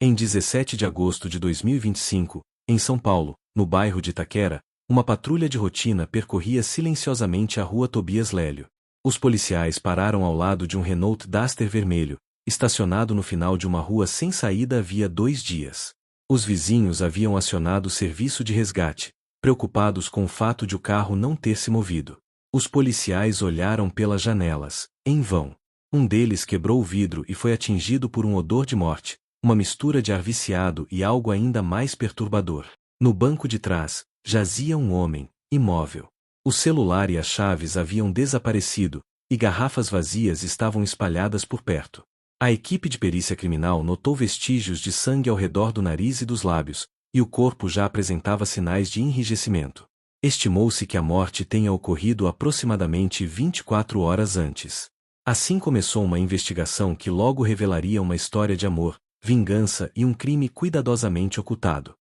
Em 17 de agosto de 2025, em São Paulo, no bairro de Itaquera, uma patrulha de rotina percorria silenciosamente a rua Tobias Lélio. Os policiais pararam ao lado de um Renault Duster vermelho, estacionado no final de uma rua sem saída havia 2 dias. Os vizinhos haviam acionado o serviço de resgate, preocupados com o fato de o carro não ter se movido. Os policiais olharam pelas janelas, em vão. Um deles quebrou o vidro e foi atingido por um odor de morte, uma mistura de ar viciado e algo ainda mais perturbador. No banco de trás, jazia um homem, imóvel. O celular e as chaves haviam desaparecido, e garrafas vazias estavam espalhadas por perto. A equipe de perícia criminal notou vestígios de sangue ao redor do nariz e dos lábios, e o corpo já apresentava sinais de enrijecimento. Estimou-se que a morte tenha ocorrido aproximadamente 24 horas antes. Assim começou uma investigação que logo revelaria uma história de amor, vingança e um crime cuidadosamente ocultado.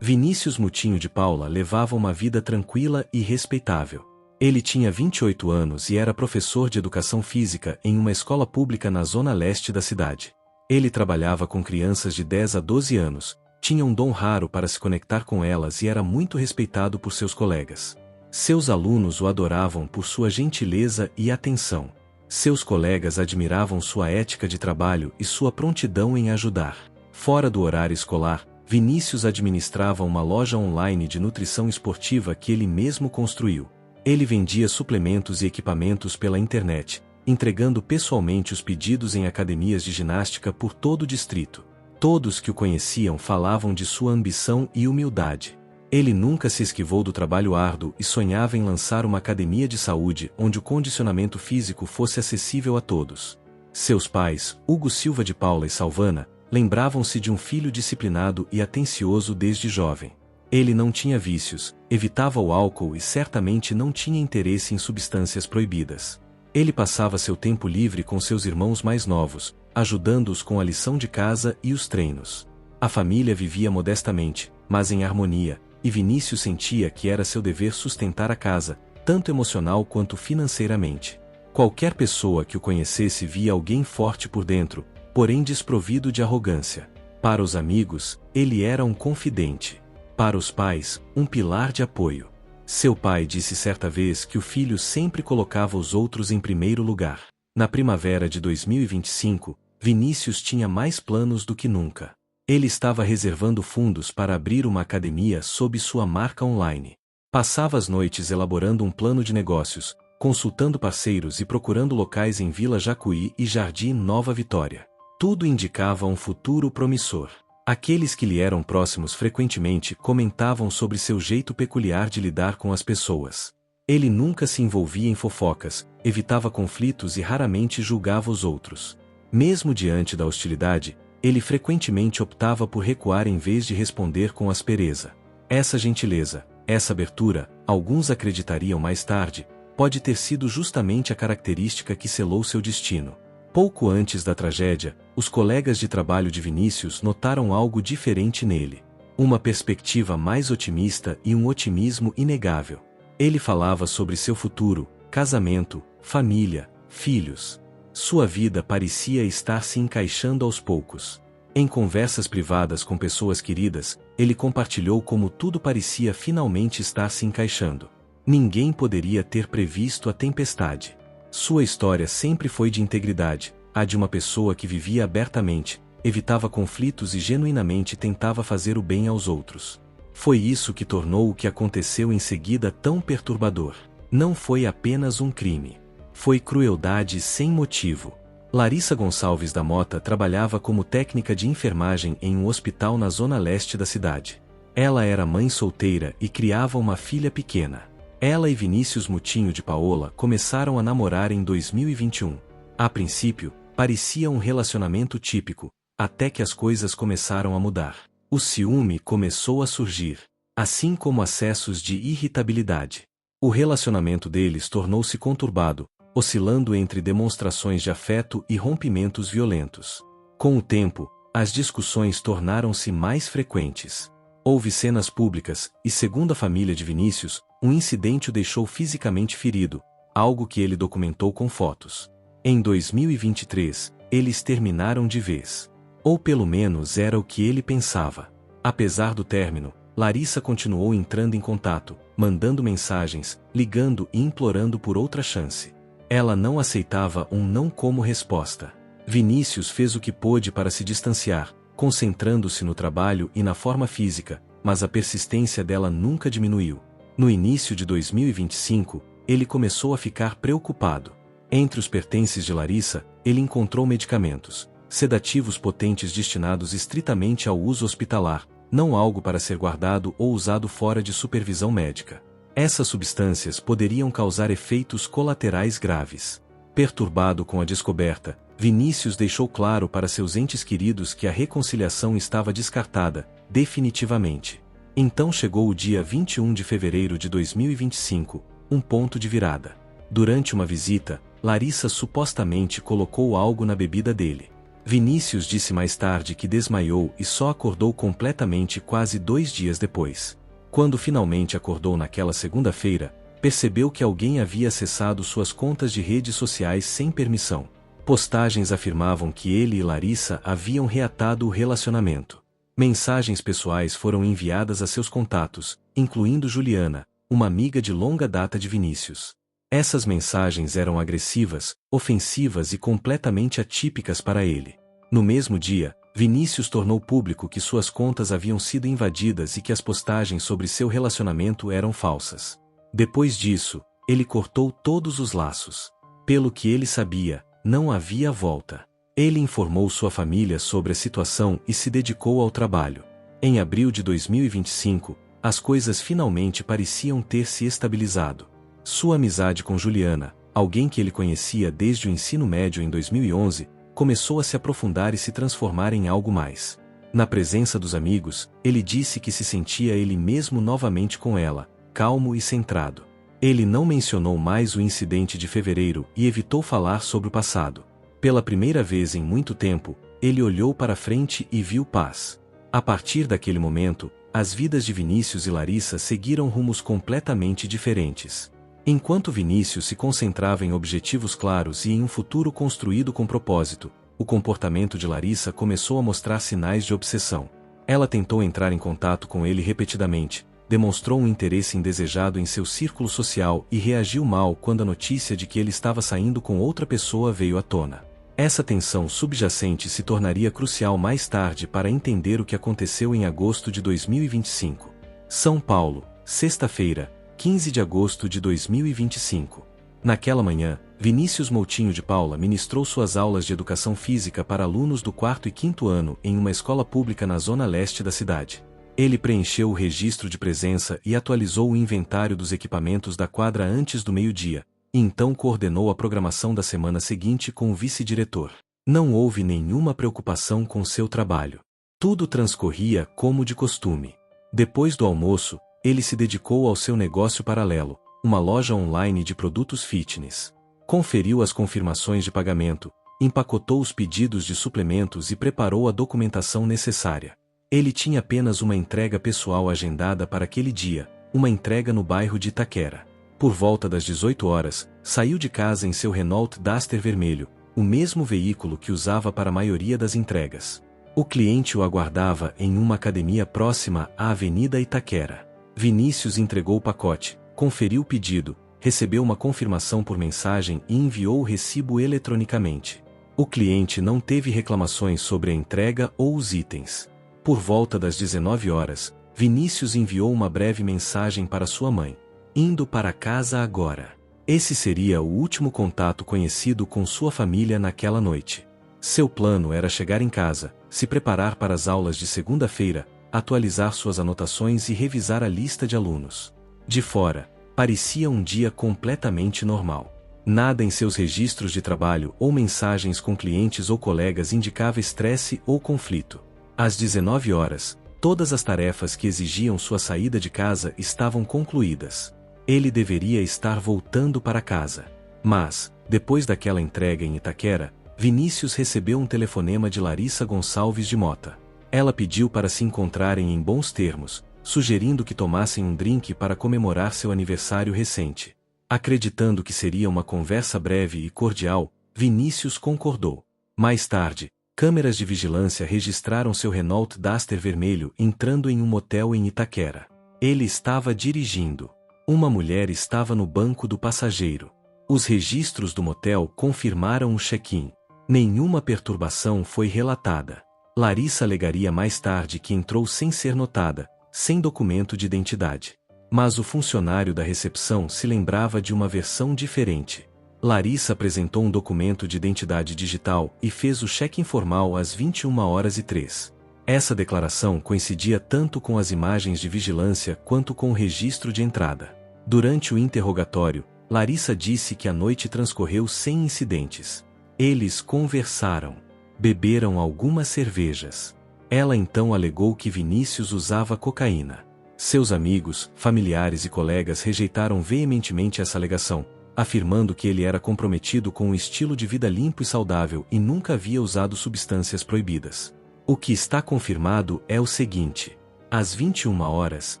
Vinícius Mutinho de Paula levava uma vida tranquila e respeitável. Ele tinha 28 anos e era professor de educação física em uma escola pública na zona leste da cidade. Ele trabalhava com crianças de 10 a 12 anos, tinha um dom raro para se conectar com elas e era muito respeitado por seus colegas. Seus alunos o adoravam por sua gentileza e atenção. Seus colegas admiravam sua ética de trabalho e sua prontidão em ajudar. Fora do horário escolar, Vinícius administrava uma loja online de nutrição esportiva que ele mesmo construiu. Ele vendia suplementos e equipamentos pela internet, entregando pessoalmente os pedidos em academias de ginástica por todo o distrito. Todos que o conheciam falavam de sua ambição e humildade. Ele nunca se esquivou do trabalho árduo e sonhava em lançar uma academia de saúde onde o condicionamento físico fosse acessível a todos. Seus pais, Hugo Silva de Paula e Salvana, lembravam-se de um filho disciplinado e atencioso desde jovem. Ele não tinha vícios, evitava o álcool e certamente não tinha interesse em substâncias proibidas. Ele passava seu tempo livre com seus irmãos mais novos, ajudando-os com a lição de casa e os treinos. A família vivia modestamente, mas em harmonia, e Vinícius sentia que era seu dever sustentar a casa, tanto emocional quanto financeiramente. Qualquer pessoa que o conhecesse via alguém forte por dentro, porém desprovido de arrogância. Para os amigos, ele era um confidente. Para os pais, um pilar de apoio. Seu pai disse certa vez que o filho sempre colocava os outros em primeiro lugar. Na primavera de 2025, Vinícius tinha mais planos do que nunca. Ele estava reservando fundos para abrir uma academia sob sua marca online. Passava as noites elaborando um plano de negócios, consultando parceiros e procurando locais em Vila Jacuí e Jardim Nova Vitória. Tudo indicava um futuro promissor. Aqueles que lhe eram próximos frequentemente comentavam sobre seu jeito peculiar de lidar com as pessoas. Ele nunca se envolvia em fofocas, evitava conflitos e raramente julgava os outros. Mesmo diante da hostilidade, ele frequentemente optava por recuar em vez de responder com aspereza. Essa gentileza, essa abertura, alguns acreditariam mais tarde, pode ter sido justamente a característica que selou seu destino. Pouco antes da tragédia, os colegas de trabalho de Vinícius notaram algo diferente nele. Uma perspectiva mais otimista e um otimismo inegável. Ele falava sobre seu futuro, casamento, família, filhos. Sua vida parecia estar se encaixando aos poucos. Em conversas privadas com pessoas queridas, ele compartilhou como tudo parecia finalmente estar se encaixando. Ninguém poderia ter previsto a tempestade. Sua história sempre foi de integridade, a de uma pessoa que vivia abertamente, evitava conflitos e genuinamente tentava fazer o bem aos outros. Foi isso que tornou o que aconteceu em seguida tão perturbador. Não foi apenas um crime. Foi crueldade sem motivo. Larissa Gonçalves da Mota trabalhava como técnica de enfermagem em um hospital na zona leste da cidade. Ela era mãe solteira e criava uma filha pequena. Ela e Vinícius Mutinho de Paola começaram a namorar em 2021. A princípio, parecia um relacionamento típico, até que as coisas começaram a mudar. O ciúme começou a surgir, assim como acessos de irritabilidade. O relacionamento deles tornou-se conturbado, oscilando entre demonstrações de afeto e rompimentos violentos. Com o tempo, as discussões tornaram-se mais frequentes. Houve cenas públicas e, segundo a família de Vinícius, um incidente o deixou fisicamente ferido, algo que ele documentou com fotos. Em 2023, eles terminaram de vez. Ou pelo menos era o que ele pensava. Apesar do término, Larissa continuou entrando em contato, mandando mensagens, ligando e implorando por outra chance. Ela não aceitava um não como resposta. Vinícius fez o que pôde para se distanciar, concentrando-se no trabalho e na forma física, mas a persistência dela nunca diminuiu. No início de 2025, ele começou a ficar preocupado. Entre os pertences de Larissa, ele encontrou medicamentos, sedativos potentes destinados estritamente ao uso hospitalar, não algo para ser guardado ou usado fora de supervisão médica. Essas substâncias poderiam causar efeitos colaterais graves. Perturbado com a descoberta, Vinícius deixou claro para seus entes queridos que a reconciliação estava descartada, definitivamente. Então chegou o dia 21 de fevereiro de 2025, um ponto de virada. Durante uma visita, Larissa supostamente colocou algo na bebida dele. Vinícius disse mais tarde que desmaiou e só acordou completamente quase 2 dias depois. Quando finalmente acordou naquela segunda-feira, percebeu que alguém havia acessado suas contas de redes sociais sem permissão. Postagens afirmavam que ele e Larissa haviam reatado o relacionamento. Mensagens pessoais foram enviadas a seus contatos, incluindo Juliana, uma amiga de longa data de Vinícius. Essas mensagens eram agressivas, ofensivas e completamente atípicas para ele. No mesmo dia, Vinícius tornou público que suas contas haviam sido invadidas e que as postagens sobre seu relacionamento eram falsas. Depois disso, ele cortou todos os laços. Pelo que ele sabia, não havia volta. Ele informou sua família sobre a situação e se dedicou ao trabalho. Em abril de 2025, as coisas finalmente pareciam ter se estabilizado. Sua amizade com Juliana, alguém que ele conhecia desde o ensino médio em 2011, começou a se aprofundar e se transformar em algo mais. Na presença dos amigos, ele disse que se sentia ele mesmo novamente com ela, calmo e centrado. Ele não mencionou mais o incidente de fevereiro e evitou falar sobre o passado. Pela primeira vez em muito tempo, ele olhou para frente e viu paz. A partir daquele momento, as vidas de Vinícius e Larissa seguiram rumos completamente diferentes. Enquanto Vinícius se concentrava em objetivos claros e em um futuro construído com propósito, o comportamento de Larissa começou a mostrar sinais de obsessão. Ela tentou entrar em contato com ele repetidamente, demonstrou um interesse indesejado em seu círculo social e reagiu mal quando a notícia de que ele estava saindo com outra pessoa veio à tona. Essa tensão subjacente se tornaria crucial mais tarde para entender o que aconteceu em agosto de 2025. São Paulo, sexta-feira, 15 de agosto de 2025. Naquela manhã, Vinícius Moutinho de Paula ministrou suas aulas de educação física para alunos do 4º e 5º ano em uma escola pública na zona leste da cidade. Ele preencheu o registro de presença e atualizou o inventário dos equipamentos da quadra antes do meio-dia, e então coordenou a programação da semana seguinte com o vice-diretor. Não houve nenhuma preocupação com seu trabalho. Tudo transcorria como de costume. Depois do almoço, ele se dedicou ao seu negócio paralelo, uma loja online de produtos fitness. Conferiu as confirmações de pagamento, empacotou os pedidos de suplementos e preparou a documentação necessária. Ele tinha apenas uma entrega pessoal agendada para aquele dia, uma entrega no bairro de Itaquera. Por volta das 18 horas, saiu de casa em seu Renault Duster vermelho, o mesmo veículo que usava para a maioria das entregas. O cliente o aguardava em uma academia próxima à Avenida Itaquera. Vinícius entregou o pacote, conferiu o pedido, recebeu uma confirmação por mensagem e enviou o recibo eletronicamente. O cliente não teve reclamações sobre a entrega ou os itens. Por volta das 19 horas, Vinícius enviou uma breve mensagem para sua mãe. Indo para casa agora. Esse seria o último contato conhecido com sua família naquela noite. Seu plano era chegar em casa, se preparar para as aulas de segunda-feira, atualizar suas anotações e revisar a lista de alunos. De fora, parecia um dia completamente normal. Nada em seus registros de trabalho ou mensagens com clientes ou colegas indicava estresse ou conflito. Às 19 horas, todas as tarefas que exigiam sua saída de casa estavam concluídas. Ele deveria estar voltando para casa. Mas, depois daquela entrega em Itaquera, Vinícius recebeu um telefonema de Larissa Gonçalves de Mota. Ela pediu para se encontrarem em bons termos, sugerindo que tomassem um drink para comemorar seu aniversário recente. Acreditando que seria uma conversa breve e cordial, Vinícius concordou. Mais tarde, câmeras de vigilância registraram seu Renault Duster vermelho entrando em um motel em Itaquera. Ele estava dirigindo. Uma mulher estava no banco do passageiro. Os registros do motel confirmaram o check-in. Nenhuma perturbação foi relatada. Larissa alegaria mais tarde que entrou sem ser notada, sem documento de identidade. Mas o funcionário da recepção se lembrava de uma versão diferente. Larissa apresentou um documento de identidade digital e fez o cheque-in formal às 21h03. Essa declaração coincidia tanto com as imagens de vigilância quanto com o registro de entrada. Durante o interrogatório, Larissa disse que a noite transcorreu sem incidentes. Eles conversaram. Beberam algumas cervejas. Ela então alegou que Vinícius usava cocaína. Seus amigos, familiares e colegas rejeitaram veementemente essa alegação, afirmando que ele era comprometido com um estilo de vida limpo e saudável e nunca havia usado substâncias proibidas. O que está confirmado é o seguinte: às 21h,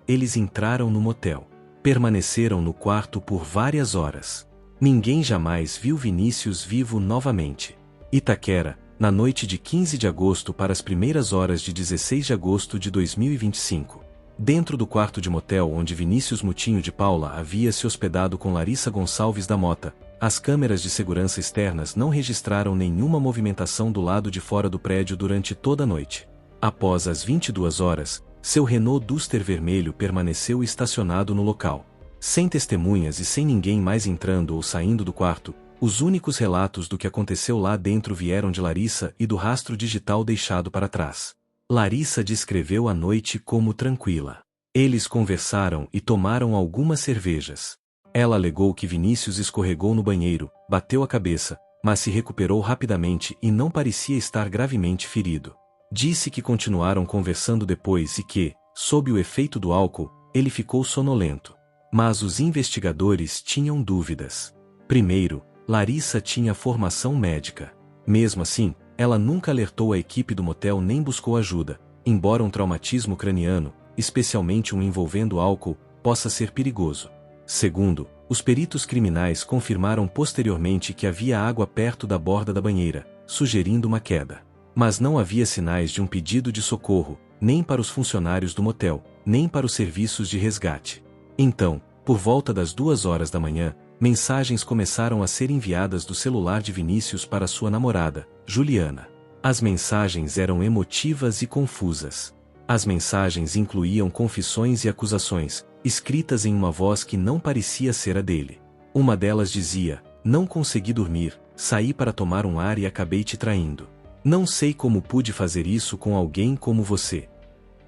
eles entraram no motel. Permaneceram no quarto por várias horas. Ninguém jamais viu Vinícius vivo novamente. Itaquera, na noite de 15 de agosto para as primeiras horas de 16 de agosto de 2025. Dentro do quarto de motel onde Vinícius Mutinho de Paula havia se hospedado com Larissa Gonçalves da Mota, as câmeras de segurança externas não registraram nenhuma movimentação do lado de fora do prédio durante toda a noite. Após as 22h, seu Renault Duster vermelho permaneceu estacionado no local. Sem testemunhas e sem ninguém mais entrando ou saindo do quarto, os únicos relatos do que aconteceu lá dentro vieram de Larissa e do rastro digital deixado para trás. Larissa descreveu a noite como tranquila. Eles conversaram e tomaram algumas cervejas. Ela alegou que Vinícius escorregou no banheiro, bateu a cabeça, mas se recuperou rapidamente e não parecia estar gravemente ferido. Disse que continuaram conversando depois e que, sob o efeito do álcool, ele ficou sonolento. Mas os investigadores tinham dúvidas. Primeiro, Larissa tinha formação médica. Mesmo assim, ela nunca alertou a equipe do motel nem buscou ajuda, embora um traumatismo craniano, especialmente um envolvendo álcool, possa ser perigoso. Segundo, os peritos criminais confirmaram posteriormente que havia água perto da borda da banheira, sugerindo uma queda. Mas não havia sinais de um pedido de socorro, nem para os funcionários do motel, nem para os serviços de resgate. Então, por volta das 2h da manhã, mensagens começaram a ser enviadas do celular de Vinícius para sua namorada, Juliana. As mensagens eram emotivas e confusas. As mensagens incluíam confissões e acusações, escritas em uma voz que não parecia ser a dele. Uma delas dizia: "Não consegui dormir, saí para tomar um ar e acabei te traindo. Não sei como pude fazer isso com alguém como você."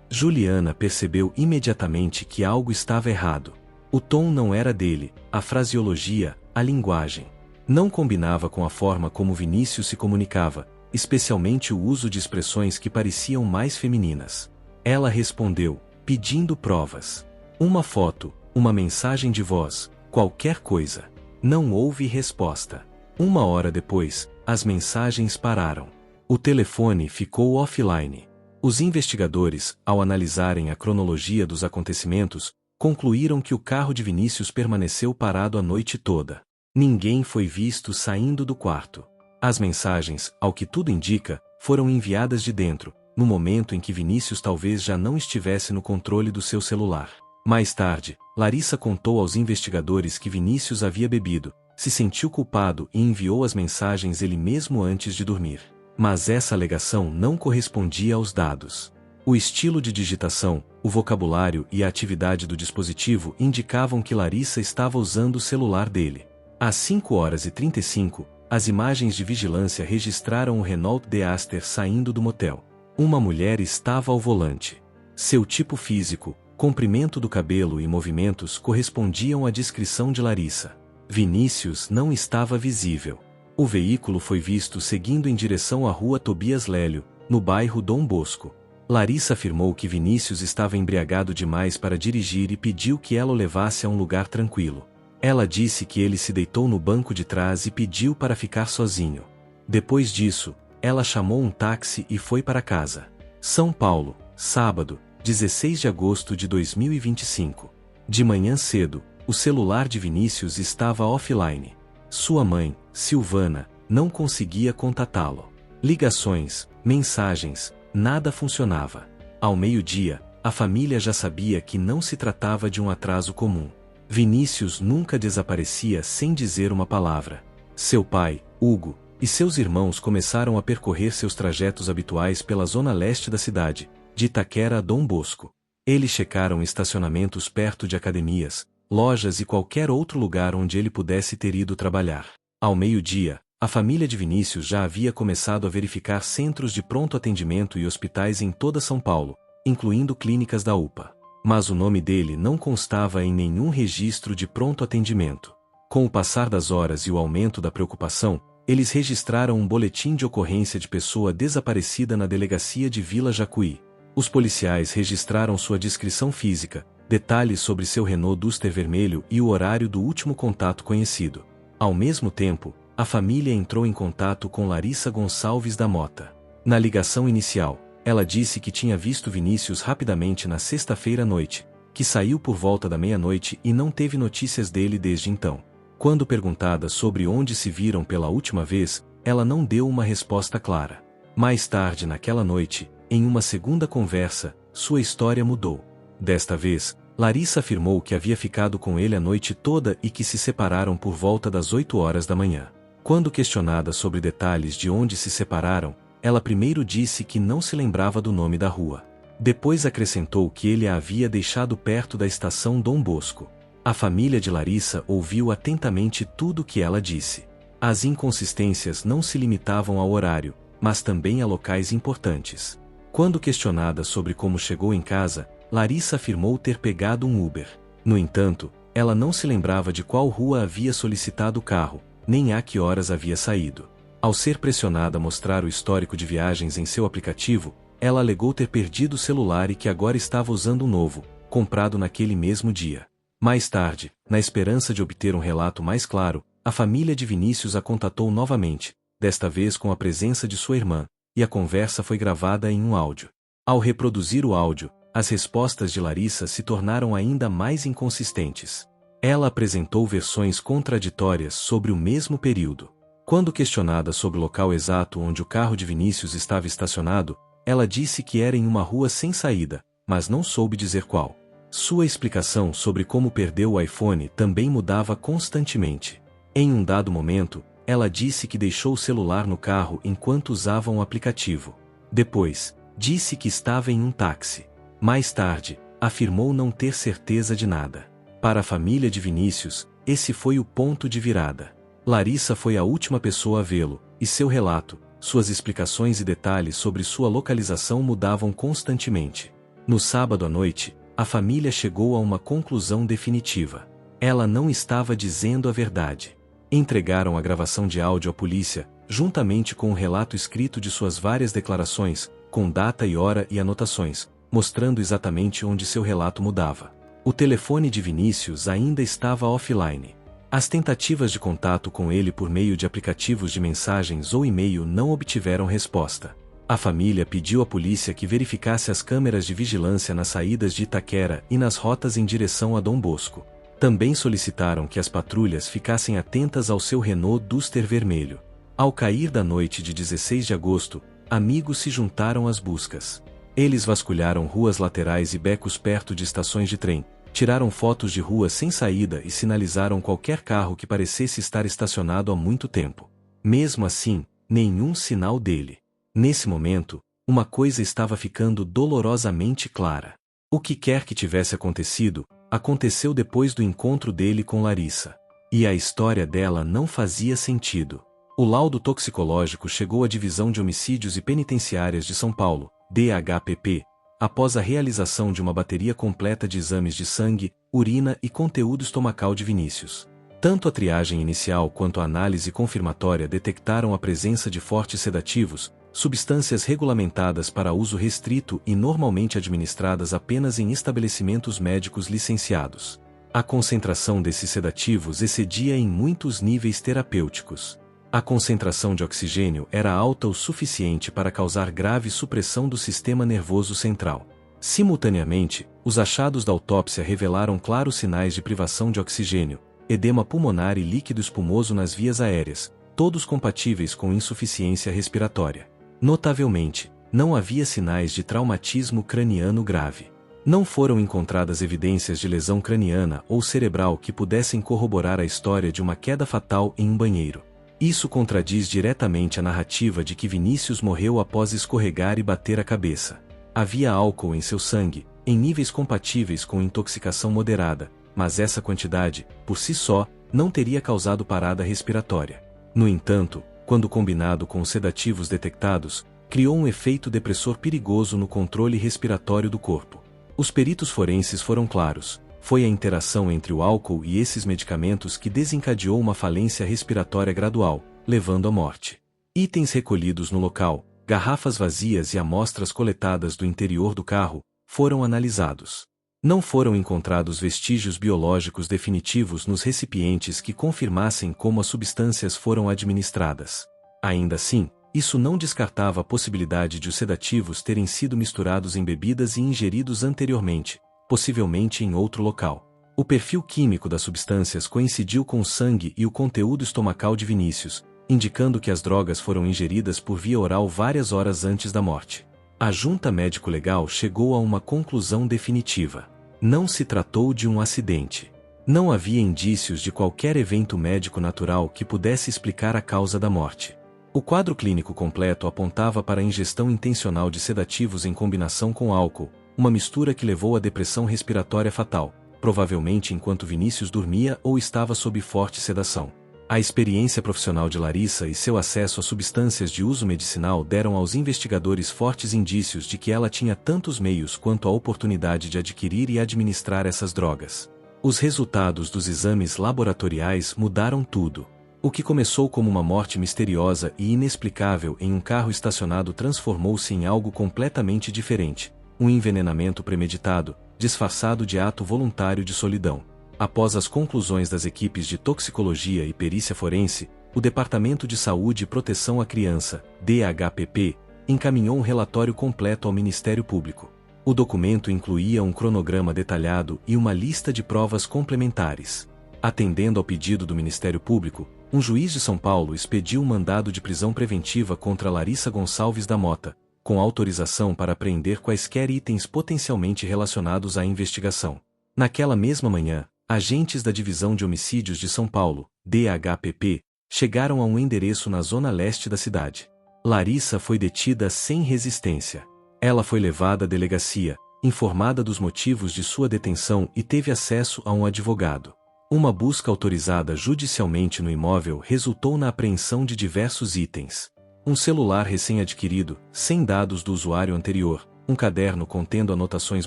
Juliana percebeu imediatamente que algo estava errado. O tom não era dele, a fraseologia, a linguagem. Não combinava com a forma como Vinícius se comunicava, especialmente o uso de expressões que pareciam mais femininas. Ela respondeu, pedindo provas. Uma foto, uma mensagem de voz, qualquer coisa. Não houve resposta. 1 hora depois, as mensagens pararam. O telefone ficou offline. Os investigadores, ao analisarem a cronologia dos acontecimentos, concluíram que o carro de Vinícius permaneceu parado a noite toda. Ninguém foi visto saindo do quarto. As mensagens, ao que tudo indica, foram enviadas de dentro, no momento em que Vinícius talvez já não estivesse no controle do seu celular. Mais tarde, Larissa contou aos investigadores que Vinícius havia bebido, se sentiu culpado e enviou as mensagens ele mesmo antes de dormir. Mas essa alegação não correspondia aos dados. O estilo de digitação, o vocabulário e a atividade do dispositivo indicavam que Larissa estava usando o celular dele. Às 5h35, as imagens de vigilância registraram o Renault Duster saindo do motel. Uma mulher estava ao volante. Seu tipo físico, comprimento do cabelo e movimentos correspondiam à descrição de Larissa. Vinícius não estava visível. O veículo foi visto seguindo em direção à rua Tobias Lélio, no bairro Dom Bosco. Larissa afirmou que Vinícius estava embriagado demais para dirigir e pediu que ela o levasse a um lugar tranquilo. Ela disse que ele se deitou no banco de trás e pediu para ficar sozinho. Depois disso, ela chamou um táxi e foi para casa. São Paulo, sábado, 16 de agosto de 2025. De manhã cedo, o celular de Vinícius estava offline. Sua mãe, Silvana, não conseguia contatá-lo. Ligações, mensagens, nada funcionava. Ao meio-dia, a família já sabia que não se tratava de um atraso comum. Vinícius nunca desaparecia sem dizer uma palavra. Seu pai, Hugo, e seus irmãos começaram a percorrer seus trajetos habituais pela zona leste da cidade, de Itaquera a Dom Bosco. Eles checaram estacionamentos perto de academias, lojas e qualquer outro lugar onde ele pudesse ter ido trabalhar. Ao meio-dia, a família de Vinícius já havia começado a verificar centros de pronto atendimento e hospitais em toda São Paulo, incluindo clínicas da UPA. Mas o nome dele não constava em nenhum registro de pronto atendimento. Com o passar das horas e o aumento da preocupação, eles registraram um boletim de ocorrência de pessoa desaparecida na delegacia de Vila Jacuí. Os policiais registraram sua descrição física, detalhes sobre seu Renault Duster vermelho e o horário do último contato conhecido. Ao mesmo tempo, a família entrou em contato com Larissa Gonçalves da Mota. Na ligação inicial, ela disse que tinha visto Vinícius rapidamente na sexta-feira à noite, que saiu por volta da meia-noite e não teve notícias dele desde então. Quando perguntada sobre onde se viram pela última vez, ela não deu uma resposta clara. Mais tarde naquela noite, em uma segunda conversa, sua história mudou. Desta vez, Larissa afirmou que havia ficado com ele a noite toda e que se separaram por volta das 8 horas da manhã. Quando questionada sobre detalhes de onde se separaram, ela primeiro disse que não se lembrava do nome da rua. Depois acrescentou que ele a havia deixado perto da estação Dom Bosco. A família de Larissa ouviu atentamente tudo o que ela disse. As inconsistências não se limitavam ao horário, mas também a locais importantes. Quando questionada sobre como chegou em casa, Larissa afirmou ter pegado um Uber. No entanto, ela não se lembrava de qual rua havia solicitado o carro, nem a que horas havia saído. Ao ser pressionada a mostrar o histórico de viagens em seu aplicativo, ela alegou ter perdido o celular e que agora estava usando um novo, comprado naquele mesmo dia. Mais tarde, na esperança de obter um relato mais claro, a família de Vinícius a contatou novamente, desta vez com a presença de sua irmã, e a conversa foi gravada em um áudio. Ao reproduzir o áudio, as respostas de Larissa se tornaram ainda mais inconsistentes. Ela apresentou versões contraditórias sobre o mesmo período. Quando questionada sobre o local exato onde o carro de Vinícius estava estacionado, ela disse que era em uma rua sem saída, mas não soube dizer qual. Sua explicação sobre como perdeu o iPhone também mudava constantemente. Em um dado momento, ela disse que deixou o celular no carro enquanto usava um aplicativo. Depois, disse que estava em um táxi. Mais tarde, afirmou não ter certeza de nada. Para a família de Vinícius, esse foi o ponto de virada. Larissa foi a última pessoa a vê-lo, e seu relato, suas explicações e detalhes sobre sua localização mudavam constantemente. No sábado à noite, a família chegou a uma conclusão definitiva. Ela não estava dizendo a verdade. Entregaram a gravação de áudio à polícia, juntamente com o relato escrito de suas várias declarações, com data e hora e anotações, mostrando exatamente onde seu relato mudava. O telefone de Vinícius ainda estava offline. As tentativas de contato com ele por meio de aplicativos de mensagens ou e-mail não obtiveram resposta. A família pediu à polícia que verificasse as câmeras de vigilância nas saídas de Itaquera e nas rotas em direção a Dom Bosco. Também solicitaram que as patrulhas ficassem atentas ao seu Renault Duster vermelho. Ao cair da noite de 16 de agosto, amigos se juntaram às buscas. Eles vasculharam ruas laterais e becos perto de estações de trem, tiraram fotos de ruas sem saída e sinalizaram qualquer carro que parecesse estar estacionado há muito tempo. Mesmo assim, nenhum sinal dele. Nesse momento, uma coisa estava ficando dolorosamente clara. O que quer que tivesse acontecido, aconteceu depois do encontro dele com Larissa. E a história dela não fazia sentido. O laudo toxicológico chegou à Divisão de Homicídios e Penitenciárias de São Paulo, DHPP, após a realização de uma bateria completa de exames de sangue, urina e conteúdo estomacal de Vinícius. Tanto a triagem inicial quanto a análise confirmatória detectaram a presença de fortes sedativos, substâncias regulamentadas para uso restrito e normalmente administradas apenas em estabelecimentos médicos licenciados. A concentração desses sedativos excedia em muitos níveis terapêuticos. A concentração de oxigênio era alta o suficiente para causar grave supressão do sistema nervoso central. Simultaneamente, os achados da autópsia revelaram claros sinais de privação de oxigênio, edema pulmonar e líquido espumoso nas vias aéreas, todos compatíveis com insuficiência respiratória. Notavelmente, não havia sinais de traumatismo craniano grave. Não foram encontradas evidências de lesão craniana ou cerebral que pudessem corroborar a história de uma queda fatal em um banheiro. Isso contradiz diretamente a narrativa de que Vinícius morreu após escorregar e bater a cabeça. Havia álcool em seu sangue, em níveis compatíveis com intoxicação moderada, mas essa quantidade, por si só, não teria causado parada respiratória. No entanto, quando combinado com os sedativos detectados, criou um efeito depressor perigoso no controle respiratório do corpo. Os peritos forenses foram claros: foi a interação entre o álcool e esses medicamentos que desencadeou uma falência respiratória gradual, levando à morte. Itens recolhidos no local, garrafas vazias e amostras coletadas do interior do carro, foram analisados. Não foram encontrados vestígios biológicos definitivos nos recipientes que confirmassem como as substâncias foram administradas. Ainda assim, isso não descartava a possibilidade de os sedativos terem sido misturados em bebidas e ingeridos anteriormente, possivelmente em outro local. O perfil químico das substâncias coincidiu com o sangue e o conteúdo estomacal de Vinícius, indicando que as drogas foram ingeridas por via oral várias horas antes da morte. A junta médico-legal chegou a uma conclusão definitiva. Não se tratou de um acidente. Não havia indícios de qualquer evento médico natural que pudesse explicar a causa da morte. O quadro clínico completo apontava para a ingestão intencional de sedativos em combinação com álcool, uma mistura que levou à depressão respiratória fatal, provavelmente enquanto Vinícius dormia ou estava sob forte sedação. A experiência profissional de Larissa e seu acesso a substâncias de uso medicinal deram aos investigadores fortes indícios de que ela tinha tantos meios quanto a oportunidade de adquirir e administrar essas drogas. Os resultados dos exames laboratoriais mudaram tudo. O que começou como uma morte misteriosa e inexplicável em um carro estacionado transformou-se em algo completamente diferente: um envenenamento premeditado, disfarçado de ato voluntário de solidão. Após as conclusões das equipes de toxicologia e perícia forense, o Departamento de Saúde e Proteção à Criança, DHPP, encaminhou um relatório completo ao Ministério Público. O documento incluía um cronograma detalhado e uma lista de provas complementares. Atendendo ao pedido do Ministério Público, um juiz de São Paulo expediu um mandado de prisão preventiva contra Larissa Gonçalves da Mota, com autorização para apreender quaisquer itens potencialmente relacionados à investigação. Naquela mesma manhã, agentes da Divisão de Homicídios de São Paulo, DHPP, chegaram a um endereço na zona leste da cidade. Larissa foi detida sem resistência. Ela foi levada à delegacia, informada dos motivos de sua detenção e teve acesso a um advogado. Uma busca autorizada judicialmente no imóvel resultou na apreensão de diversos itens. Um celular recém-adquirido, sem dados do usuário anterior, um caderno contendo anotações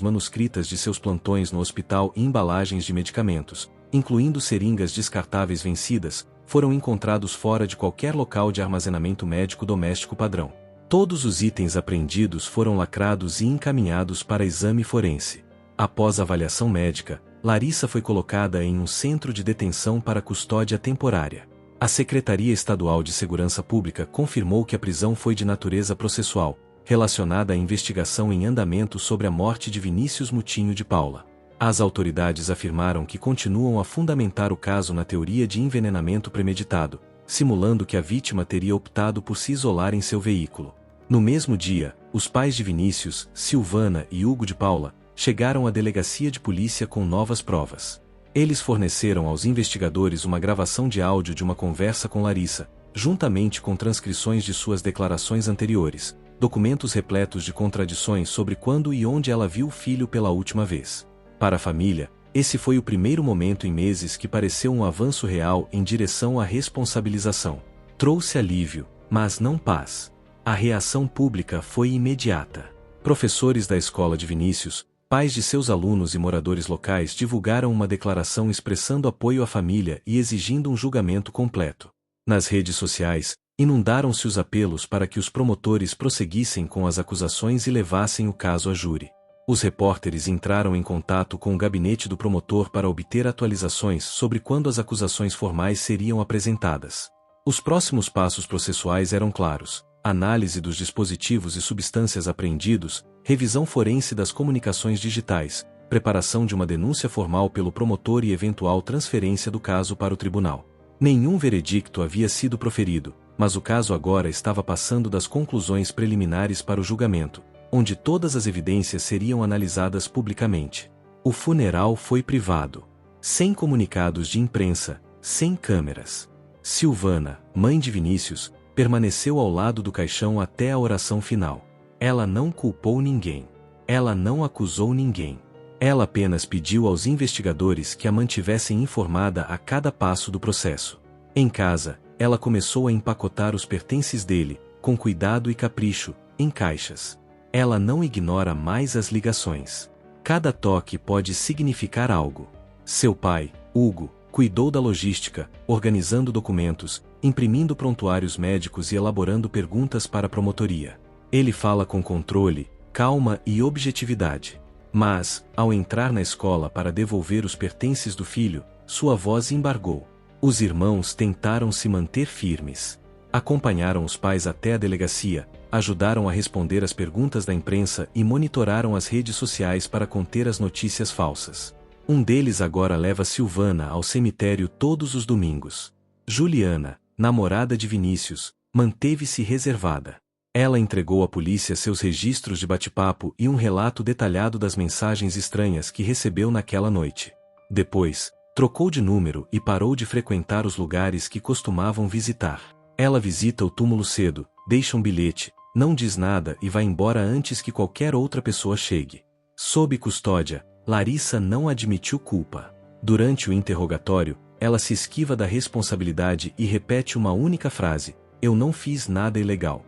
manuscritas de seus plantões no hospital e embalagens de medicamentos, incluindo seringas descartáveis vencidas, foram encontrados fora de qualquer local de armazenamento médico doméstico padrão. Todos os itens apreendidos foram lacrados e encaminhados para exame forense. Após avaliação médica, Larissa foi colocada em um centro de detenção para custódia temporária. A Secretaria Estadual de Segurança Pública confirmou que a prisão foi de natureza processual, relacionada à investigação em andamento sobre a morte de Vinícius Mutinho de Paula. As autoridades afirmaram que continuam a fundamentar o caso na teoria de envenenamento premeditado, simulando que a vítima teria optado por se isolar em seu veículo. No mesmo dia, os pais de Vinícius, Silvana e Hugo de Paula, chegaram à delegacia de polícia com novas provas. Eles forneceram aos investigadores uma gravação de áudio de uma conversa com Larissa, juntamente com transcrições de suas declarações anteriores, documentos repletos de contradições sobre quando e onde ela viu o filho pela última vez. Para a família, esse foi o primeiro momento em meses que pareceu um avanço real em direção à responsabilização. Trouxe alívio, mas não paz. A reação pública foi imediata. Professores da escola de Vinícius, pais de seus alunos e moradores locais divulgaram uma declaração expressando apoio à família e exigindo um julgamento completo. Nas redes sociais, Inundaram-se os apelos para que os promotores prosseguissem com as acusações e levassem o caso a júri. Os repórteres entraram em contato com o gabinete do promotor para obter atualizações sobre quando as acusações formais seriam apresentadas. Os próximos passos processuais eram claros: análise dos dispositivos e substâncias apreendidos, revisão forense das comunicações digitais, preparação de uma denúncia formal pelo promotor e eventual transferência do caso para o tribunal. Nenhum veredicto havia sido proferido, mas o caso agora estava passando das conclusões preliminares para o julgamento, onde todas as evidências seriam analisadas publicamente. O funeral foi privado, sem comunicados de imprensa, sem câmeras. Silvana, mãe de Vinícius, permaneceu ao lado do caixão até a oração final. Ela não culpou ninguém. Ela não acusou ninguém. Ela apenas pediu aos investigadores que a mantivessem informada a cada passo do processo. Em casa, ela começou a empacotar os pertences dele, com cuidado e capricho, em caixas. Ela não ignora mais as ligações. Cada toque pode significar algo. Seu pai, Hugo, cuidou da logística, organizando documentos, imprimindo prontuários médicos e elaborando perguntas para a promotoria. Ele fala com controle, calma e objetividade. Mas, ao entrar na escola para devolver os pertences do filho, sua voz embargou. Os irmãos tentaram se manter firmes. Acompanharam os pais até a delegacia, ajudaram a responder às perguntas da imprensa e monitoraram as redes sociais para conter as notícias falsas. Um deles agora leva Silvana ao cemitério todos os domingos. Juliana, namorada de Vinícius, manteve-se reservada. Ela entregou à polícia seus registros de bate-papo e um relato detalhado das mensagens estranhas que recebeu naquela noite. Depois, trocou de número e parou de frequentar os lugares que costumavam visitar. Ela visita o túmulo cedo, deixa um bilhete, não diz nada e vai embora antes que qualquer outra pessoa chegue. Sob custódia, Larissa não admitiu culpa. Durante o interrogatório, ela se esquiva da responsabilidade e repete uma única frase: "Eu não fiz nada ilegal."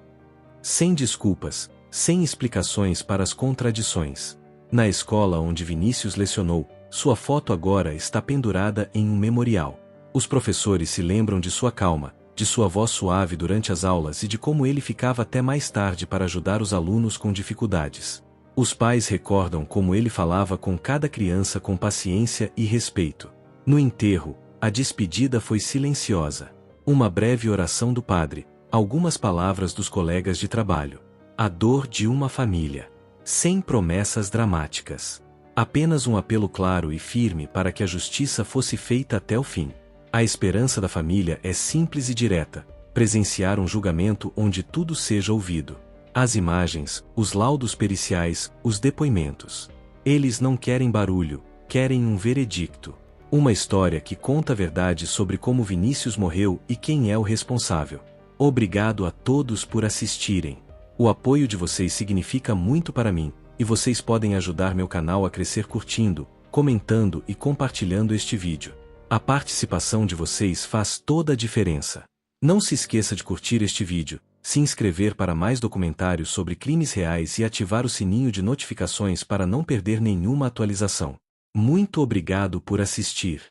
Sem desculpas, sem explicações para as contradições. Na escola onde Vinícius lecionou, sua foto agora está pendurada em um memorial. Os professores se lembram de sua calma, de sua voz suave durante as aulas e de como ele ficava até mais tarde para ajudar os alunos com dificuldades. Os pais recordam como ele falava com cada criança com paciência e respeito. No enterro, a despedida foi silenciosa. Uma breve oração do padre, algumas palavras dos colegas de trabalho. A dor de uma família. Sem promessas dramáticas. Apenas um apelo claro e firme para que a justiça fosse feita até o fim. A esperança da família é simples e direta: presenciar um julgamento onde tudo seja ouvido. As imagens, os laudos periciais, os depoimentos. Eles não querem barulho, querem um veredicto. Uma história que conta a verdade sobre como Vinícius morreu e quem é o responsável. Obrigado a todos por assistirem. O apoio de vocês significa muito para mim, e vocês podem ajudar meu canal a crescer curtindo, comentando e compartilhando este vídeo. A participação de vocês faz toda a diferença. Não se esqueça de curtir este vídeo, se inscrever para mais documentários sobre crimes reais e ativar o sininho de notificações para não perder nenhuma atualização. Muito obrigado por assistir.